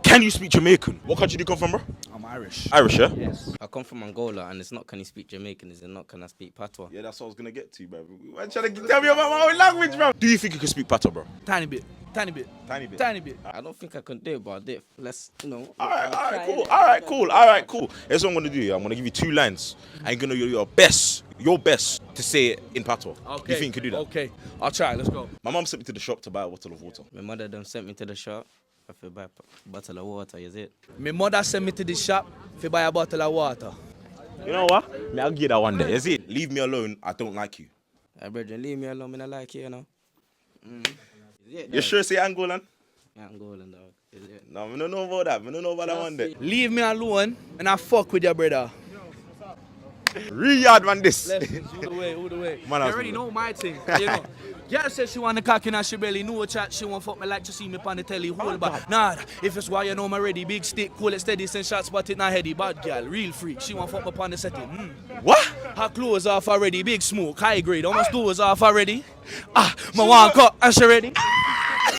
Can you speak Jamaican? What country do you come from, bro? I'm Irish. Irish, yeah? Yes. I come from Angola, and it's not can you speak Jamaican, is it not can I speak Patois? Yeah, that's what I was gonna get to, bro. Why trying to tell me about my own language, bro? Do you think you can speak Patois, bro? Tiny bit. Tiny bit. Tiny bit. Tiny bit. I don't think I can do it, but I did. Let's, All right, cool. Here's what I'm gonna do. Yeah? I'm gonna give you 2 lines, and you're gonna do your best to say it in Patois. Okay. You think you can do that? Okay. I'll try. Let's go. My mum sent me to the shop to buy a bottle of water. My mother them sent me to the shop. I feel buy a bottle of water, is it? My mother sent me to the shop to buy a bottle of water. You know what? I'll give you that one day. Is it? Leave me alone. I don't like you. Hey, brethren, leave me alone. I like you, you know. You sure say Angolan? Yeah, Angolan, dog. Is it? No, I don't know about that. I don't know about that one day. Leave me alone and I fuck with your brother. Riyadh, man, this. Left, all the way. Man, You I was already good. know my thing. You know. Girl said she want the cock and she barely know a chat. She want fuck me like to see me on the telly. Hold back. Nah, if it's why you know me ready. Big stick, cool it steady, send shots, but it not heady. Bad girl, real freak. She want fuck me on the setting. What? Her clothes off already. Big smoke, high grade. Almost doors off already. My one cut and she ready.